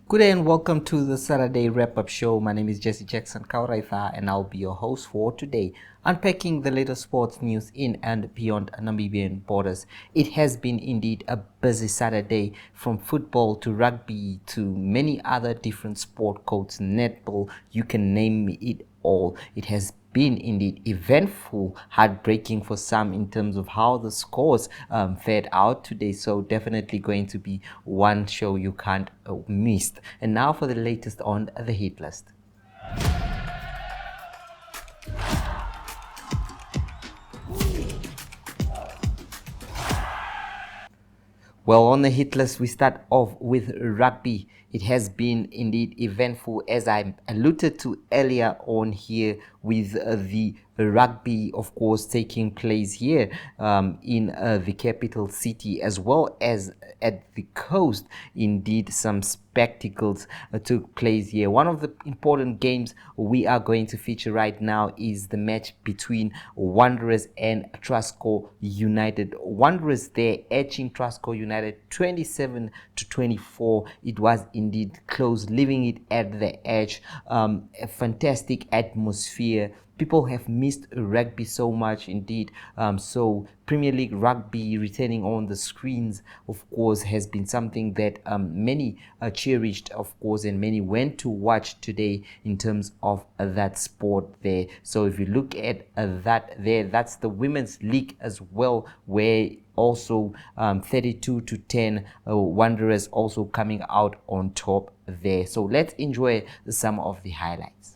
Good day and welcome to the Saturday Wrap-Up Show. My name is Jesse Jackson Kauraifa and I'll be your host for today, unpacking the latest sports news in and beyond Namibian borders. It has been indeed a busy Saturday, from football to rugby to many other different sport codes, netball, you can name it all. It has been indeed eventful, heartbreaking for some in terms of how the scores fared out today. So definitely going to be one show you can't miss. And now for the latest on the hit list. Well, on the hit list, we start off with rugby. It has been indeed eventful, as I alluded to earlier on here, with the rugby, of course, taking place here in the capital city, as well as at the coast. Indeed, some spectacles took place here. One of the important games we are going to feature right now is the match between Wanderers and Trustco United. Wanderers there edging Trustco United 27-24. It was indeed close, leaving it at the edge. A fantastic atmosphere. People have missed rugby so much indeed. So Premier League rugby returning on the screens, of course, has been something that many cherished, of course, and many went to watch today in terms of that sport there. So if you look at that there, that's the Women's League as well, where also 32-10 Wanderers also coming out on top there. So let's enjoy some of the highlights.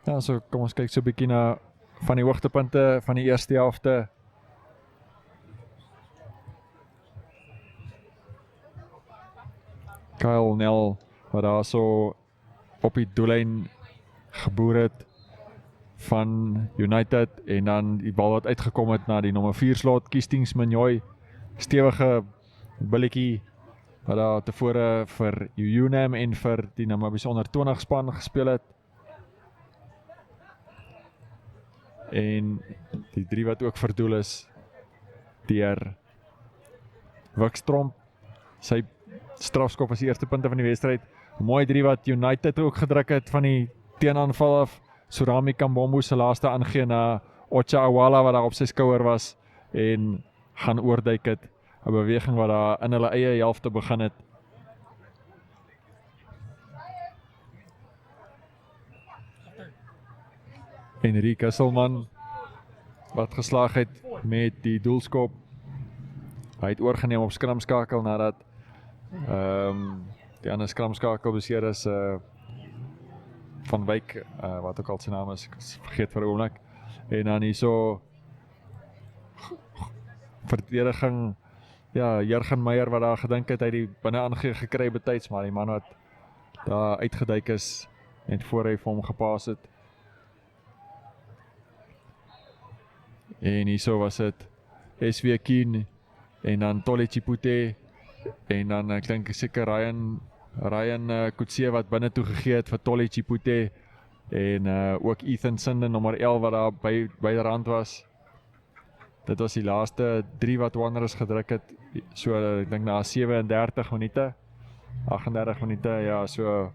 Ja, so kom ons kyk so 'n bietjie na van die hoogtepunte van die eerste helfte. Kyle Nel wat daar so op die doellyn geboer het van United, en dan die bal wat uitgekom het na die nommer 4 slot, Kiestings Minjoy, stewige billetjie wat daar tevore vir UNAM en vir die Namibiese onder 20 span gespeel het. En die 3 wat ook verdoel is deur Wikstromp. Sy strafskop was die eerste punte van die wedstryd. Mooi 3 wat United ook gedruk het van die teenaanval af. Surami Kambombo se laaste aangee na Ocha Awala wat daar op sy skouer was en gaan oorduik het. 'n beweging wat daar in hulle eie helfte begin het. Henrique Hasselman wat geslaag het met die doelskop. Hy het oorgeneem op skramskakel nadat die ander skramskakel beseer is, Van Wyk, wat ook al sy naam is, ek vergeet vir 'n oomblik. En dan hierso verdediging, ja, Jurgen Meyer wat daar gedink het hy die binne aangee gekry betyds, maar die man wat daar uitgeduik is en voor hy vir hom gepaas het. En hierso was dit SW Kien en dan Tole Chipute en dan ek dink seker Ryan Kutse wat binne toe gegee het vir Tole Chipute en ook Ethan Sinden nommer 11 wat daar by die rand was. Dit was die laaste 3 wat Wanderers gedruk het, so ek dink na 37 minute, 38 minute, ja, so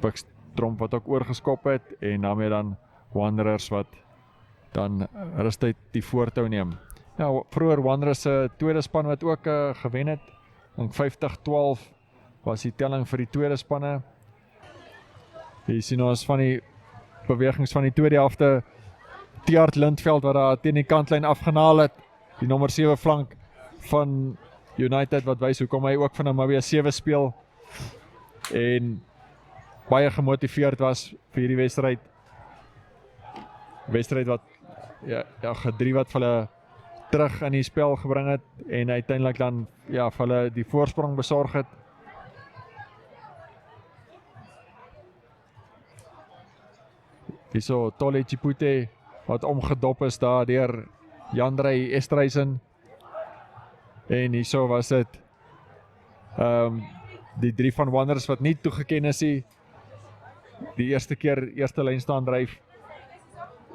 Wikstromp wat ook oorgeskop het en daarmee dan Wanderers wat dan rustyd die voortou neem. Ja, vroeër Wanderers se tweede span wat ook gewen het, en 50-12 was die telling vir die tweede spanne. Hier sien ons van die bewegings van die tweede helfte, Tiaart Lindveld wat daar teen die kantlyn afgenaal het, die nommer 7 flank van United wat wys hoekom hy ook van Namibia 7 speel en baie gemotiveerd was vir hierdie wedstryd. Wedstryd wat ja, gedrie wat vir hulle terug in die spel gebring het en uiteindelik dan ja, vir hulle die voorsprong besorg het. Hierso Tole Chipute wat omgedop is daar deur Jandrey Estreisen. En hierso was dit Die 3 van Wanderers wat nie toegeken is nie, die eerste keer eerste lyn staan dryf,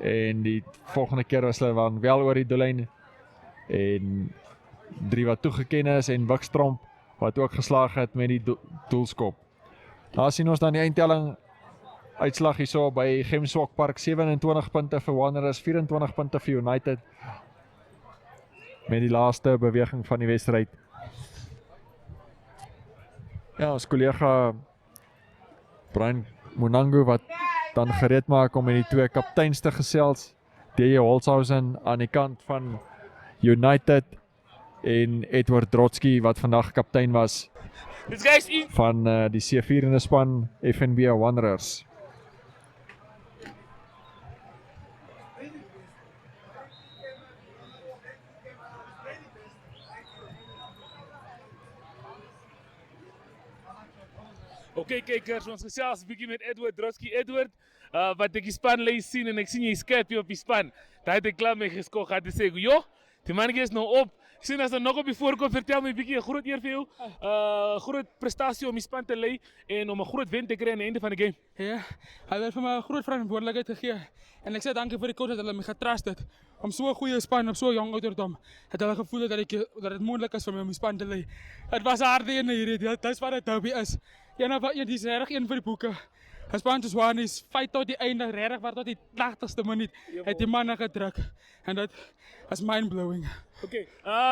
en die volgende keer was hulle wel oor die doellyn, en 3 wat toegeken is, en Wikstromp wat ook geslaag het met die doelskop. Daar sien ons dan die eindtelling uitslag hierso by Gemswak Park, 27 punte vir Wanderers, 24 punte vir United, met die laaste beweging van die wedstryd. Ja, ons kollega Brian Munangu wat dan gereed maak om met die 2 kapteins te gesels, DJ Holzhausen aan die kant van United en Edward Drotsky wat vandag kaptein was van die C4 span FNB Wanderers. Oké, kijkers, ons gesels 'n bietjie met Edward Drotsky. Edward, wat ek die spanlys sien en ek sien jy skerp hier op die span. Daai het ek klaar mee geskok gehad te sê, "Joh, die mannetjie is nou op." Ek sien as er nog op die voorkant, vertel my 'n bietjie 'n groot eer vir jou. Groot prestasie om die span te lei en om 'n groot wen te kry aan die einde van die game. Ja, hulle het vir my 'n groot verantwoordelikheid gegee. En ek sê dankie vir die coach dat hulle my getrust het om so 'n goeie span op so 'n jong ouderdom. Het hulle gevoel dat dit moontlik is vir my om die span te lei. Dit was 'n harde een hierdie. Dis wat dit derby is. Dis regtig een vir die boeke. Hy span soos Wanis, fight tot die einde, regtig waar tot die 80ste minuut het die manne gedruk. En dit is mind-blowing. Oké,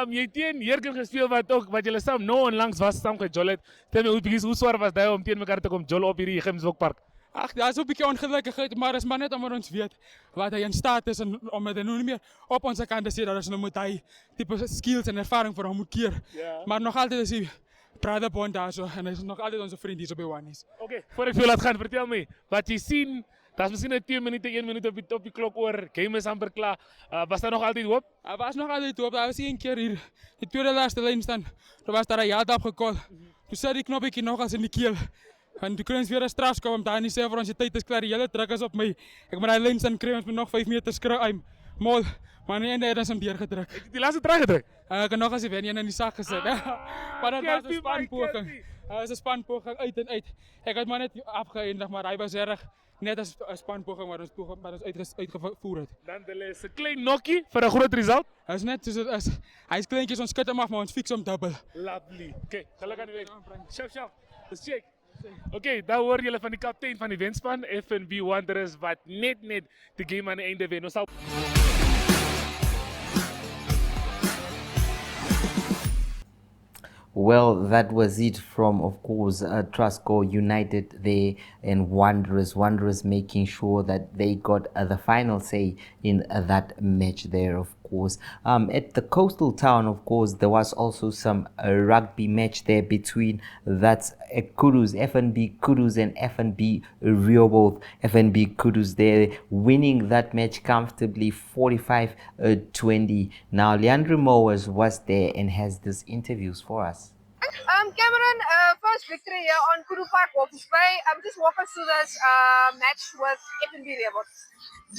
jy het teen Jurgen gespeel wat julle saam nou onlangs was saam gejol het. Tel my hoe swaar was dit om teen mekaar te kom jol op hierdie Gemswak Park? Ag, daar is 'n bietjie ongelukkigheid, maar is maar net omdat ons weet wat hy in staat is en omdat hy nou nie meer op ons kant is, dat ons nou moet hy tipe skills en ervaring vir hom moet keer. Ja. Maar nog altyd is hy brother bond daar so en hy is nog altyd onze vriend hier so by Wanis. Oké, voor ek veel laat gaan, vertel my wat jy sien. Daar's miskien net 2 minute, 1 minuut op die klok oor. Game is amper klaar. Was daar nog altyd hoop? Daar was nog altyd hoop. Daar was een keer hier, die tweede laaste lyn staan. Daar was daar 'n jaad opgekol. Toe sit die knoppietjie nog as in die keel. En toe kry ons weer 'n strafskop om daar nie sê vir ons die tyd is klaar. Die hele druk is op my. Ek moet daai lyn staan kry ons moet nog 5 meter skry. Mol, maar nee, het ons hom deurgedruk. Ek het die laaste try gedruk. Ek het nog as die wen een in die sak gesit. Maar dit was 'n spanpoging. Dit was 'n spanpoging uit en uit. Ek het maar net afgeëindig, maar hy was reg net as 'n spanpoging wat ons uitgevoer het. Dan is 'n klein nokkie vir 'n groot result. Hy is net soos dit is. Hy's kleintjies, ons skud hom af, maar ons fix hom dubbel. Lovely. Okay, gelukkig aan die wen. Sjaf. Dis check. Okay, daar hoor julle van die kaptein van die wenspan FNB Wanderers wat net die game aan die einde wen. Ons sal Well, that was it from, of course, Trustco United there and Wanderers making sure that they got the final say in that match there, of course. At the coastal town, of course, there was also some rugby match there between that's Kudus, FNB Kudus and FNB Rehoboth. FNB Kudus there winning that match comfortably 45-20. Now, Leandro Mowers was there and has these interviews for us. Cameron, first victory here on Kudu Park Walkies Bay. Just walk us through this match with FNB Rehoboth.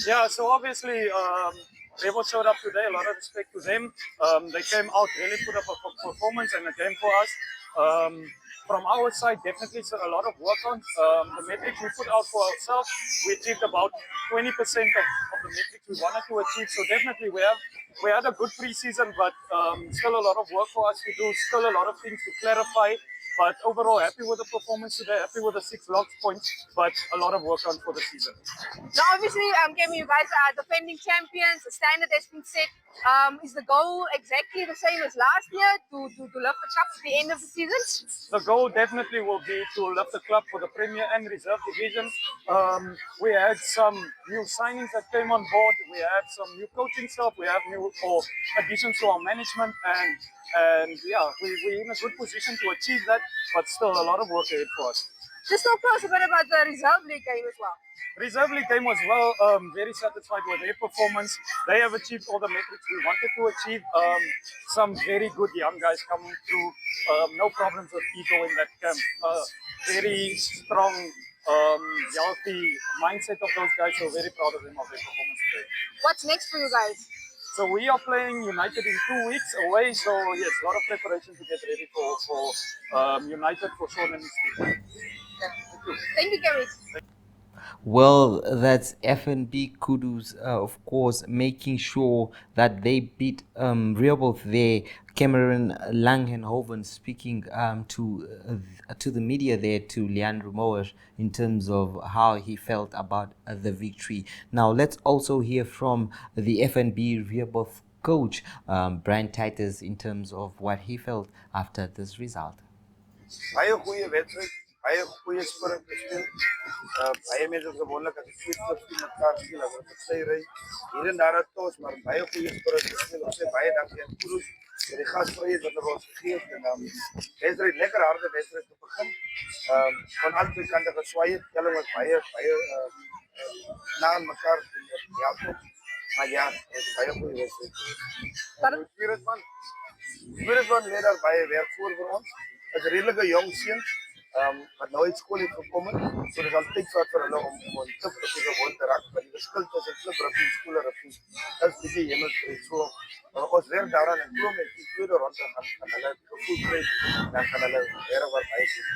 Yeah, so obviously Rehoboth showed up today, a lot of respect to them. They came out, really put up a performance and a game for us. From our side, definitely a lot of work on. The metrics we put out for ourselves, we achieved about 20% of the metrics we wanted to achieve. So definitely we had a good pre-season, but still a lot of work for us to do, still a lot of things to clarify. But overall, happy with the performance today, happy with the 6 logs points, but a lot of work on for the season. Now, obviously, Kemi, you guys are defending champions. The standard has been set. Is the goal exactly the same as last year to lift the cup at the end of the season? The goal definitely will be to lift the club for the Premier and Reserve division. We had some new signings that came on board. We have some new coaching staff. We have new additions to our management, and yeah, we're in a good position to achieve that, but still a lot of work ahead for us. Just talk to us a bit about the Reserve League game as well. Reserve League game was well, very satisfied with their performance. They have achieved all the metrics we wanted to achieve. Some very good young guys coming through. No problems with ego in that camp. Very strong, healthy mindset of those guys. So very proud of them of their performance today. What's next for you guys? So we are playing United in 2 weeks away. So yes, a lot of preparation to get ready for United for Sean and his team. Thank you, Kerry. Well, that's FNB Kudus, of course, making sure that they beat Rehoboth there. Cameron Langenhoven speaking to the media there, to Leandro Moer, in terms of how he felt about the victory. Now, let's also hear from the FNB Rehoboth coach, Brian Titus, in terms of what he felt after this result. Baie goeie wedstryd, baie goeie spirit gespeel. Baie mense is gewoonlik as die twee clubs teen mekaar speel, as hulle sy ry. Hier en daar het ons maar baie goeie spirit gespeel. Ons sê baie dankie aan Kudus vir die gasvryheid wat hulle ons gegee het en wedstryd lekker harde wedstryd te begin. Van al twee kante geswaai het. Telling was baie na aan mekaar ja. Maar ja, het is baie goeie wedstryd. Spirit van lê daar baie werk voor ons. Is 'n redelike jong seun, wat nou uit skool het gekom het. So dis al tyd vir hulle om 'n klub te gewoon te raak, maar die verskil tussen klub rugby en skoolrugby is bietjie hemelsbreed. So ons werk daaraan en glo met die tweede ronde gaan hulle gevoel kry en dan gaan hulle weer wat uitsit.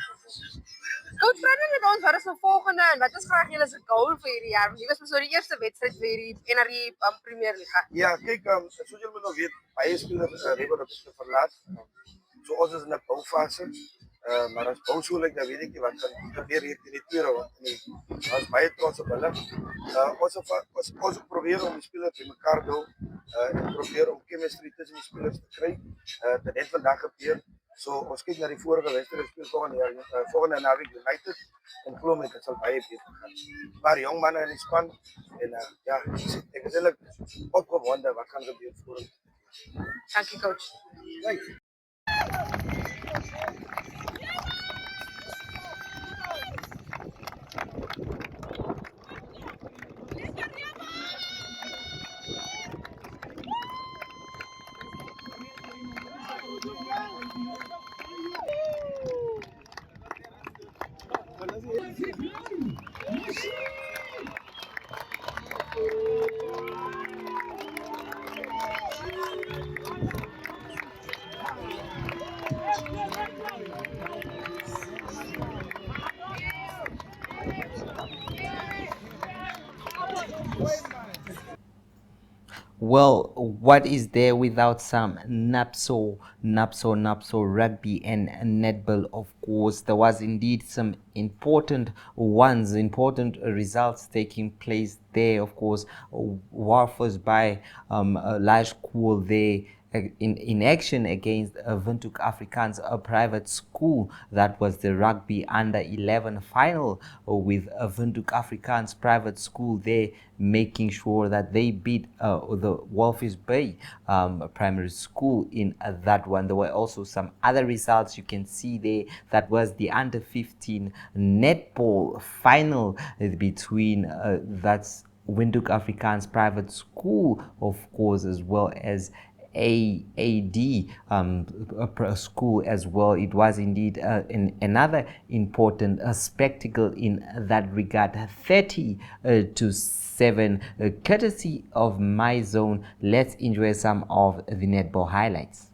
Coach, praat net met ons, wat is nou volgende en wat is graag julle se goal vir hierdie jaar? Want hier was mos nou die eerste wedstryd vir hierdie NRD Premier Liga. Ja, kyk, soos julle moet nou weet, baie spelers hebben dat te verlaat. So ons is in 'n boufase. Maar as bou so lyk, dan weet ek nie wat gaan gebeur hier in die tweede ronde nie. Ons baie trots op hulle. Ons probeer om die spelers bymekaar te hou en probeer om chemistry tussen die spelers te kry. Dit het vandag gebeur. So ons kyk na die vorige wedstryd speel volgende naweek United en glo my dit sal baie beter gaan. Maar jong manne in die span en ja, ek is eintlik opgewonde wat gaan gebeur voor ons. Dankie coach. Well, what is there without some NAPSO rugby and netball? Of course, there was indeed some important results taking place there. Of course, Warfors by Lage Cool there in action against Windhoek Afrikaans, a private school. That was the rugby under 11 final with Windhoek Afrikaans private school there, making sure that they beat the Walvis Bay primary school in that one. There were also some other results you can see there. That was the under 15 netball final between that's Windhoek Afrikaans private school, of course, as well as AAD school as well. It was indeed another important spectacle in that regard. 30-7, courtesy of My Zone. Let's enjoy some of the netball highlights.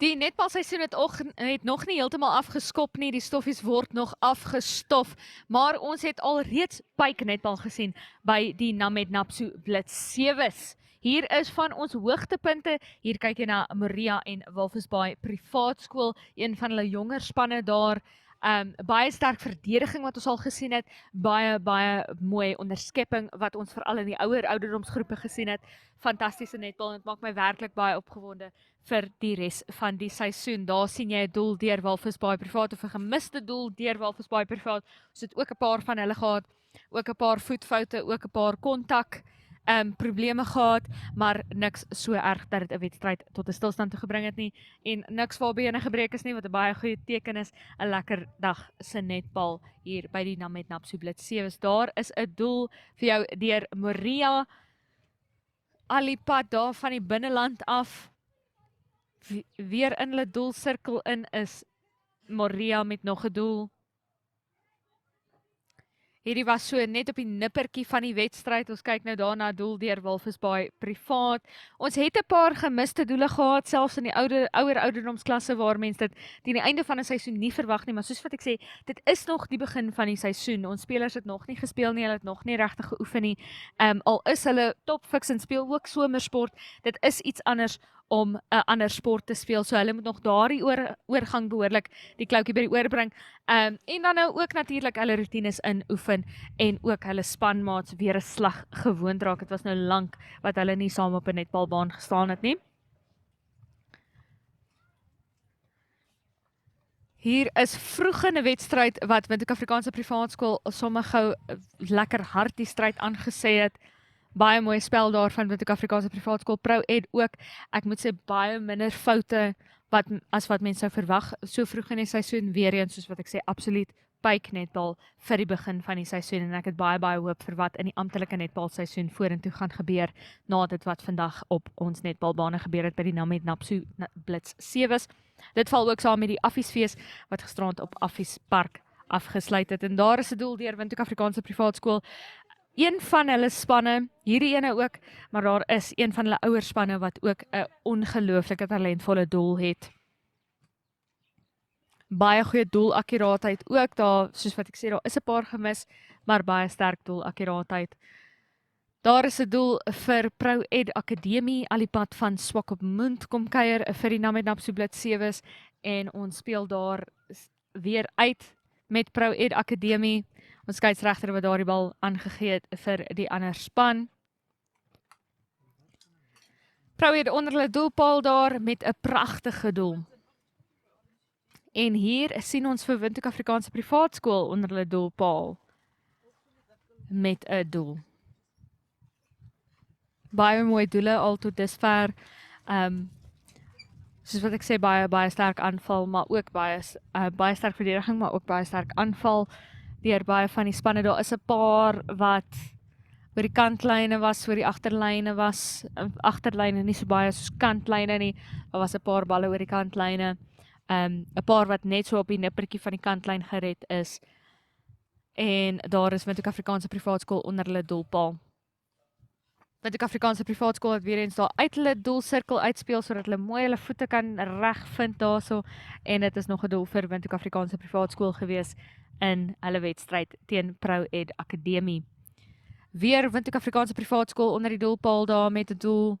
Die netbalseisoen het nog nie heeltemal afgeskop nie, die stoffies word nog afgestof, maar ons het al reeds pyk netbal gesien by die Named Napsu Blitz 7's. Hier is van ons hoogtepunte, hier kyk jy na Maria en Walvis Bay privaat skool, een van hulle jonger spanne daar, baie sterk verdediging wat ons al gesien het, baie mooi onderskepping wat ons veral in die ouer ouderdomsgroepe gesien het, fantastiese netbal en het maak my werklik baie opgewonde vir die res van die seisoen. Daar sien jy 'n doel deur Walvis Bay privaat of 'n gemiste doel deur Walvis Bay privaat. Ons het ook 'n paar van hulle gehad, ook 'n paar voetfoute, ook 'n paar kontak probleme gehad, maar niks so erg dat dit 'n wedstryd tot 'n stilstand toe gebring het nie en niks waar bene gebreek is nie, wat 'n baie goeie teken is. 'n Lekker dag se netbal hier by die Named Napsu Blitz 7's. Daar is 'n doel vir jou deur Maria Alipad daar van die binneland af. Weer in hulle doelsirkel in is Maria met nog 'n doel. Hierdie was so net op die nippertjie van die wedstryd. Ons kyk nou daarna doel deur Walvisbaai privaat. Ons het 'n paar gemiste doele gehad, selfs in die ouer ouderdomsklasse waar mense dit teen die einde van 'n seisoen nie verwag nie, maar soos wat ek sê, dit is nog die begin van die seisoen. Ons spelers het nog nie gespeel nie, hulle het nog nie regtig geoefen nie. Al is hulle topfiks en speel ook somersport, dit is iets anders om 'n ander sport te speel. So hulle moet nog daardie oorgang behoorlik die kloutjie by die oor bring. En dan nou ook natuurlik hulle roetines inoefen en ook hulle spanmaats weer 'n slag gewoond raak. Dit was nou lank wat hulle nie saam op 'n netbalbaan gestaan het nie. Hier is vroeg in 'n wedstryd wat Windhoek Afrikaanse Privaatskool sommer gou lekker hard die stryd aangesê het. Baie mooi spel daar van Windhoek Afrikaanse Privaatskool. Pro Ed ook. Ek moet sê baie minder foute as wat mense sou verwag so vroeg in die seisoen. Weer eens soos wat ek sê, absoluut pyk netbal vir die begin van die seisoen en ek het baie hoop vir wat in die amptelike netbalseisoen vorentoe gaan gebeur na dit wat vandag op ons netbalbane gebeur het by die Named Napsu Blitz 7's. Dit val ook saam met die Affiesfees wat gisterand op Affies Park afgesluit het en daar is 'n doel deur Windhoek Afrikaanse Privaatskool. Een van hulle spanne, hierdie ene ook, maar daar is een van hulle ouer spanne wat ook 'n ongelooflike talentvolle doel het. Baie goeie doelakkuraatheid ook daar, soos wat ek sê, daar is 'n paar gemis, maar baie sterk doelakkuraatheid. Daar is 'n doel vir Pro Ed Akademie, alipad van Swakopmund kom kuier vir die Named Napsu Blitz 7's en ons speel daar weer uit met Pro Ed Akademie. Ons skeieregter wat daardie bal aangegee het vir die ander span. Pro Ed onder hulle doelpaal daar met 'n pragtige doel. En hier sien ons vir Windhoek Afrikaanse Privaatskool onder hulle doelpaal met 'n doel. Baie mooi doele al tot dusver. Soos wat ek sê, baie sterk aanval, maar ook baie sterk verdediging, maar ook baie sterk aanval deur baie van die spanne. Daar is 'n paar wat oor die kantlyne was, oor die agterlyne was, agterlyne nie so baie soos kantlyne nie. Daar was 'n paar balle oor die kantlyne. 'n Paar wat net so op die nippertjie van die kantlyn gered is. En daar is Windhoek Afrikaanse Privaatskool onder hulle doelpaal. Windhoek Afrikaanse Privaatskool het weer eens daar uit hulle doelsirkel uitspeel sodat hulle mooi hulle voete kan reg vind daarso en dit is nog 'n doel vir Windhoek Afrikaanse Privaatskool gewees in hulle wedstryd teen Pro Ed Akademie. Weer Windhoek Afrikaanse Privaatskool onder die doelpaal daar met 'n doel.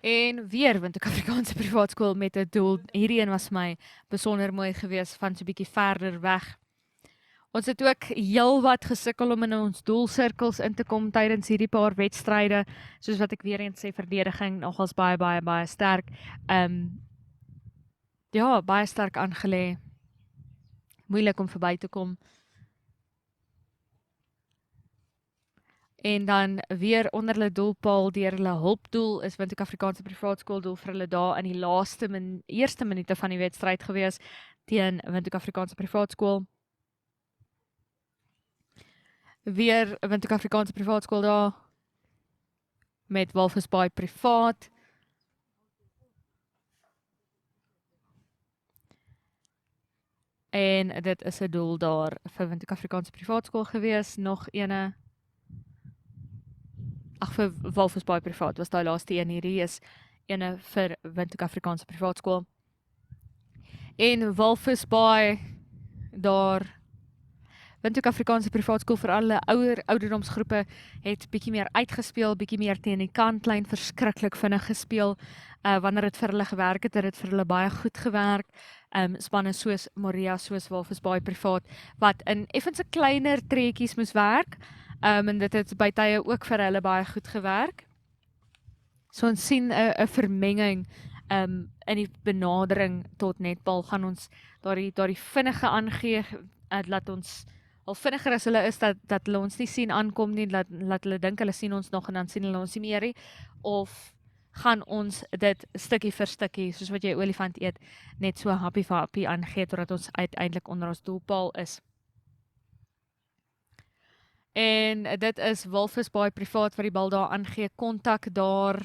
En weer Windhoek Afrikaanse Privaatskool met 'n doel. Hierdie een was my besonder mooi gewees van so 'n bietjie verder weg. Ons het ook heelwat gesukkel om in ons doelsirkels in te kom tydens hierdie paar wedstryde. Soos wat ek weer eens sê, verdediging nogals baie sterk. Ja, baie sterk aangelê. Moeilik om verby te kom. En dan weer onder hulle doelpaal deur hulle hulpdoel is Windhoek Afrikaanse Privaatskool doel vir hulle daar in die eerste minute van die wedstryd gewees teen Windhoek Afrikaanse Privaatskool. Weer Windhoek Afrikaanse Privaatskool daar met Walvisbaai privaat. En dit is 'n doel daar vir Windhoek Afrikaanse Privaatskool gewees, nog ene. Vir Walvisbaai privaat was daai laaste een, hierdie is ene vir Windhoek Afrikaanse Privaatskool. En Walvisbaai daar Windhoek Afrikaanse Privaatskool vir alle ouer ouderdomsgroepe het bietjie meer uitgespeel, bietjie meer teen die kantlyn, verskriklik vinnig gespeel. Wanneer dit vir hulle gewerk het dit vir hulle baie goed gewerk. Spanne soos Moria, soos Walvisbaai privaat, wat in effens 'n kleiner trekkies moes werk. En dit het by tye ook vir hulle baie goed gewerk. So ons sien 'n vermenging in die benadering tot netbal. Gaan ons daardie vinnige aangee, laat ons al vinniger as hulle is, dat hulle ons nie sien aankom nie, laat hulle dink hulle sien ons nog en dan sien hulle ons nie meer nie, of gaan ons dit stukkie vir stukkie, soos wat jy olifant eet, net so happie vir happie aangee, totdat ons uiteindelik onder ons doelpaal is. En dit is Walvisbaai privaat wat die bal daar aangee, kontak daar,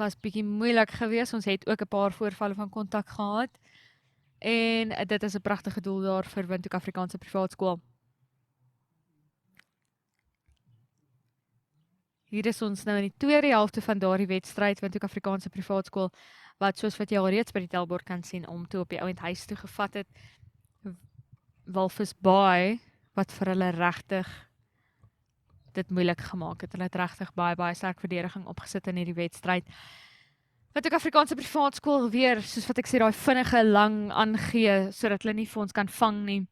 was bietjie moeilik geweest. Ons het ook 'n paar voorvalle van kontak gehad. En dit is 'n pragtige doel daar vir Windhoek Afrikaanse Privaat Skool. Hier is ons nou in die tweede helfte van daardie wedstryd, Windhoek Afrikaanse Privaat Skool, wat soos wat jy al reeds by die tellbord kan sien, om toe op die ouend huis toe gevat het. Walvis Bay, wat vir hulle regtig dit moeilik gemaak het. Hulle het regtig baie sterk verdediging opgesit in hierdie wedstryd. Windhoek Afrikaanse Privaat Skool weer, soos wat ek sê, daai vinnige lang aangee, sodat hulle nie vir ons kan vang nie.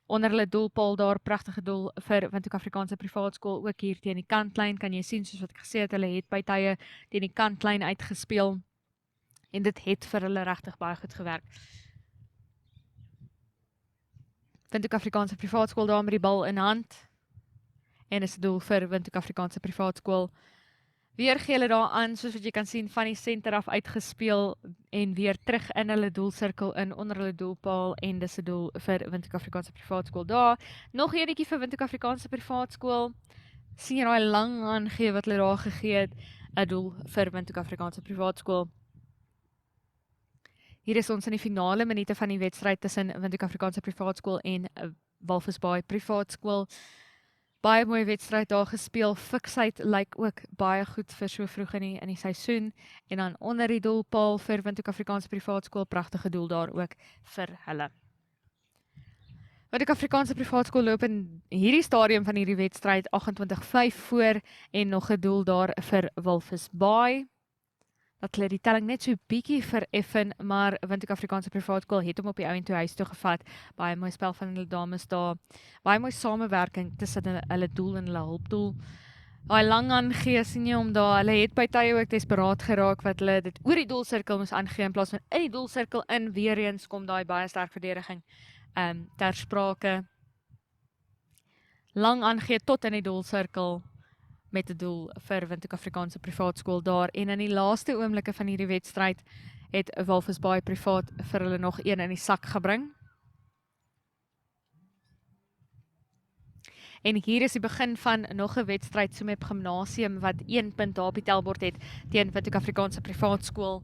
Onder hulle doelpaal daar, pragtige doel vir Windhoek Afrikaanse Privaat Skool, ook hier teen die kantlyn, kan jy sien, soos wat ek gesê het, hulle het by tye teen die kantlyn uitgespeel, en dit het vir hulle regtig baie goed gewerk. Windhoek Afrikaanse Privaat Skool daar met die bal in hand, en is 'n doel vir Windhoek Afrikaanse Privaat Skool. Weer gee hulle daar aan, soos wat jy kan sien, van die senter af uitgespeel, en weer terug in hulle doelsirkel in, onder hulle doelpaal, en dis 'n doel vir Windhoek Afrikaanse Privaat Skool daar. Nog eenetjie vir Windhoek Afrikaanse Privaat Skool. Sien jy daai lang aangee wat hulle daar gegee het, 'n doel vir Windhoek Afrikaanse Privaat Skool. Hier is ons in die finale minute van die wedstryd tussen Windhoek Afrikaanse Privaat Skool en Walvis Bay Privaat Skool. Baie mooi wedstryd daar gespeel. Fiksheid lyk ook baie goed vir so vroeg in die seisoen. En dan onder die doelpaal vir Windhoek Afrikaanse Privaat Skool, pragtige doel daar ook vir hulle. Windhoek Afrikaanse Privaat Skool loop in hierdie stadium van hierdie wedstryd 28-5 voor, en nog 'n doel daar vir Walvis Bay. Dat hulle die telling net so bietjie vereffen, maar Windhoek Afrikaanse Privaat Skool het hom op die ouend toe huis toe gevat. Baie mooi spel van hulle dames daar. Baie mooi samewerking tussen hulle doel en hulle hulpdoel. Daai lang aangee sien jy hom daar. Hulle het by tye ook desperaat geraak wat hulle dit oor die doelsirkel moes aangee in plaas van in die doelsirkel in. Weer eens kom daai baie sterk verdediging ter sprake. Lang aangee tot in die doelsirkel, met 'n doel vir Windhoek Afrikaanse Privaat Skool daar, en in die laaste oomblikke van hierdie wedstryd het Walvis Bay Privaat vir hulle nog een in die sak gebring. En hier is die begin van nog 'n wedstryd, Tsumeb Gimnasium, wat 1 punt daar op die tellbord het teen Windhoek Afrikaanse Privaat Skool.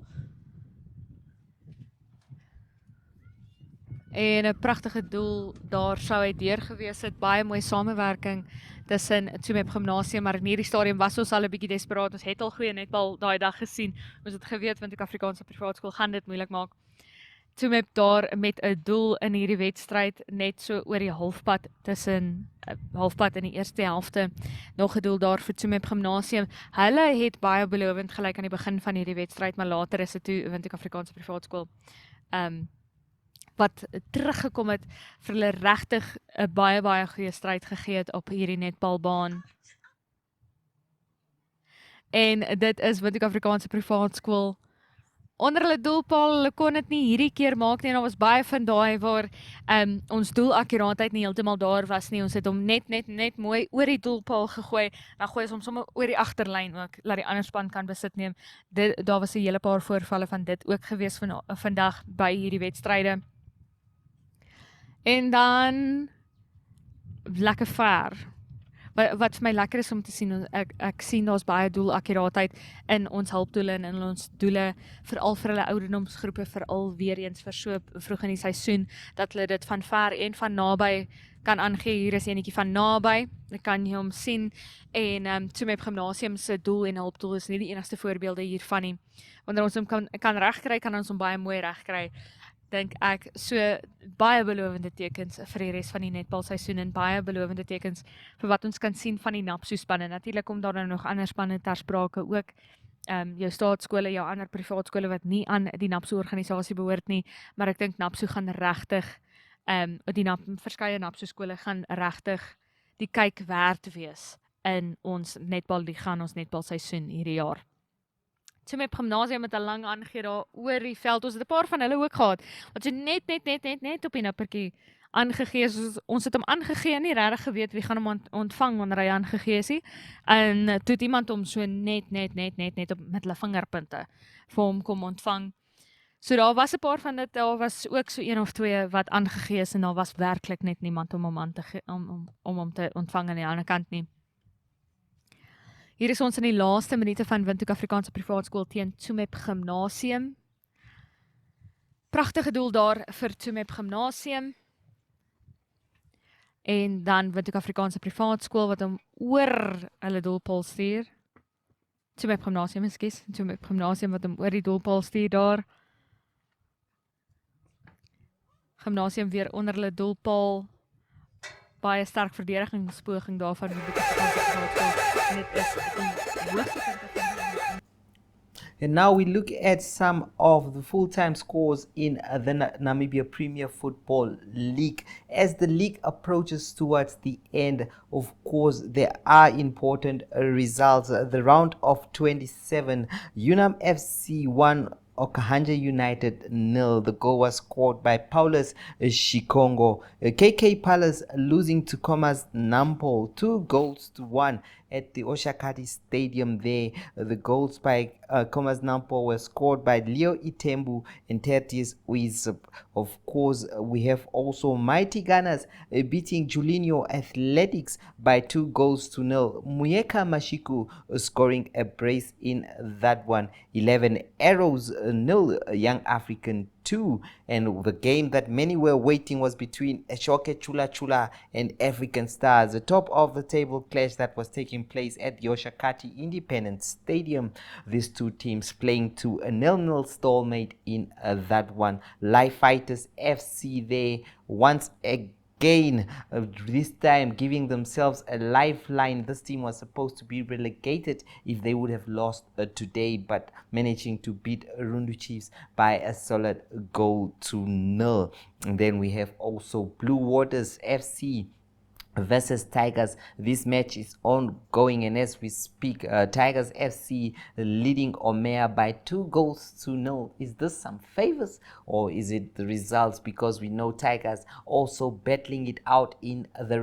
En 'n pragtige doel daar sou hy deur gewees het, baie mooi samewerking tussen Tsumeb Gimnasium, maar in hierdie stadium was ons al 'n bietjie desperaat. Ons het al goeie netbal daai dag gesien. Ons het geweet Windhoek Afrikaanse Privaat Skool gaan dit moeilik maak. Tsumeb daar met 'n doel in hierdie wedstryd, net so oor die halfpad tussen halfpad in die eerste helfte. Nog 'n doel daar vir Tsumeb Gimnasium. Hulle het baie belovend gelyk aan die begin van hierdie wedstryd, maar later is dit toe Windhoek Afrikaanse Privaat Skool wat teruggekom het vir hulle regtig 'n baie goeie stryd gegee het op hierdie netbalbaan. En dit is Windhoek Afrikaanse Privaat Skool onder hulle doelpaal. Hulle kon dit nie hierdie keer maak nie, en daar was baie van daai waar ons doelakkuraatheid nie heeltemal daar was nie. Ons het hom net mooi oor die doelpaal gegooi, dan gooi ons hom sommer oor die agterlyn ook, laat die ander span kan besit neem. Daar was 'n hele paar voorvalle van dit ook gewees vandag by hierdie wedstryde. En dan lekker ver. Wat vir my lekker is om te sien, ek sien daar's baie doelakkuraatheid in ons hulpdoele en in ons doele, veral vir hulle ouderdomsgroepe, veral weer eens vir so vroeg in die seisoen, dat hulle dit van ver en van naby kan aangee. Hier is enetjie van naby, ek kan jy hom sien, en Tsumeb Gimnasium se doel en hulpdoel is nie die enigste voorbeelde hiervan nie. Wanneer ons hom kan regkry, kan ons hom baie mooi regkry, dink ek. So baie belovende tekens vir die res van die netbalseisoen, en baie belovende tekens vir wat ons kan sien van die NAPSU spanne. Natuurlik kom daar nou nog ander spanne ter sprake ook, jou staatskole, jou ander privaat skole wat nie aan die NAPSU organisasie behoort nie, maar ek dink NAPSU gaan regtig, verskeie NAPSU skole gaan regtig die kyk werd wees in ons netballiga en ons netbalseisoen hierdie jaar. Tsumeb Gimnasium met 'n lang aangee daar oor die veld. Ons het 'n paar van hulle ook gehad, wat so net op die nippertjie aangegee. Ons het hom aangegee, nie regtig geweet wie gaan hom ontvang wanneer hy aangegee is nie. En toe het iemand hom so net op met hulle vingerpunte vir hom kom ontvang. So daar was 'n paar van dit, daar was ook so 1 of 2 wat aangegee is, en daar was werklik net niemand om hom te ontvang aan die ander kant nie. Hier is ons in die laaste minute van Windhoek Afrikaanse Privaat Skool teen Tsumeb Gimnasium. Pragtige doel daar vir Tsumeb Gimnasium. En dan Windhoek Afrikaanse Privaat Skool wat hom oor hulle doelpaal stuur. Tsumeb Gimnasium, ekskuus. Tsumeb Gimnasium wat hom oor die doelpaal stuur daar. Gimnasium weer onder hulle doelpaal. Baie sterk verdedigingspoging daarvan die Windhoek Afrikaanse Privaat Skool. En dit is die hoogtepunte van And now we look at some of the full-time scores in the Namibia Premier Football League. As the league approaches towards the end, of course, there are important results. The round of 27, UNAM FC 1, Okahanja United 0. The goal was scored by Paulus Shikongo. KK Palace losing to Commerce Nampol 2-1 at the Oshakati Stadium there. The goals by Commerce Nampol were scored by Leo Itembu and Tertius Uizip. Of course, we have also Mighty Gunners beating Julinho Athletics by 2-0. Muyeka Mashiku scoring a brace in that one. 11 Arrows 0, Young African 2, and the game that many were waiting was between Eshoke Chula Chula and African Stars. The top of the table clash that was taking place at the Oshakati Independent Stadium. These two teams playing to a 0-0 stalemate in that one. Life Fighters FC there once again, this time giving themselves a lifeline. This team was supposed to be relegated if they would have lost today, but managing to beat Rundu Chiefs by a solid 0-0. And then we have also Blue Waters FC versus Tigers. This match is ongoing, and as we speak, Tigers FC leading Omea by 2-0. Is this some favors or is it the results? Because we know Tigers also battling it out in the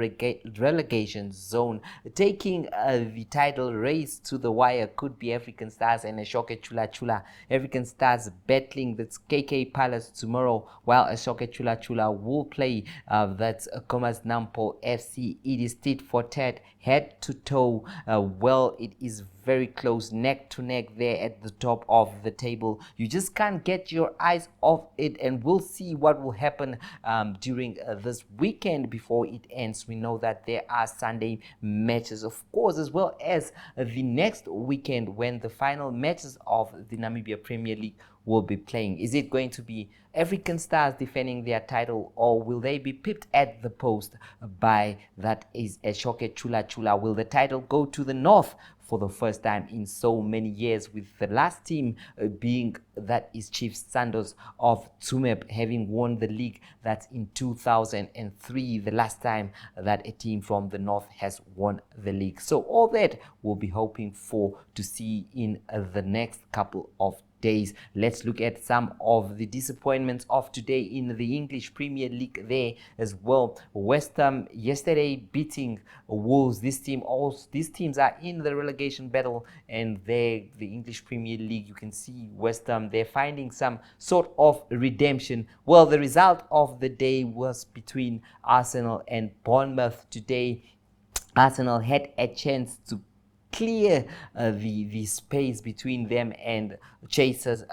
relegation zone. Taking the title race to the wire could be African Stars and Ashoke Chula Chula. African Stars battling that's KK Palace tomorrow, while Ashoke Chula Chula will play that's Commerce Nampol FC. It is tit for tat, head to toe. Well, it is very close, neck to neck there at the top of the table. You just can't get your eyes off it, and we'll see what will happen during this weekend before it ends. We know that there are Sunday matches, of course, as well as the next weekend when the final matches of the Namibia Premier League will be playing. Is it going to be African Stars defending their title, or will they be pipped at the post by that is Eshoke Chula Chula? Will the title go to the north for the first time in so many years, with the last team being that is Chiefs Sandos of Tsumeb having won the league? That's in 2003, the last time that a team from the north has won the league. So all that we'll be hoping for to see in the next couple of days. Let's look at some of the disappointments of today in the English Premier League there as well. West Ham yesterday beating Wolves. These teams are in the relegation battle, and the English Premier League, you can see West Ham, they're finding some sort of redemption. Well, the result of the day was between Arsenal and Bournemouth today. Arsenal had a chance to clear the space between them and chasers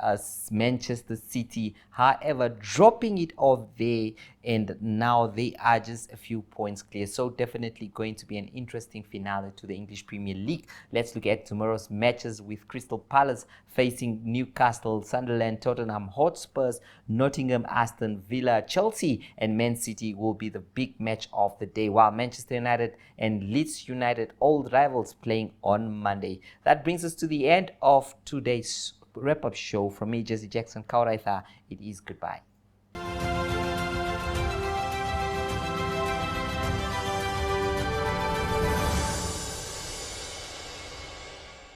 Manchester City, however dropping it off there, and now they are just a few points clear. So definitely going to be an interesting finale to the English Premier League. Let's look at tomorrow's matches, with Crystal Palace facing Newcastle, Sunderland, Tottenham Hotspurs, Nottingham, Aston Villa, Chelsea and Man City will be the big match of the day, while Manchester United and Leeds United, old rivals, playing on Monday. That brings us to the end of today's wrap-up show. From me, Jesse Jackson Kauraitha, it is goodbye.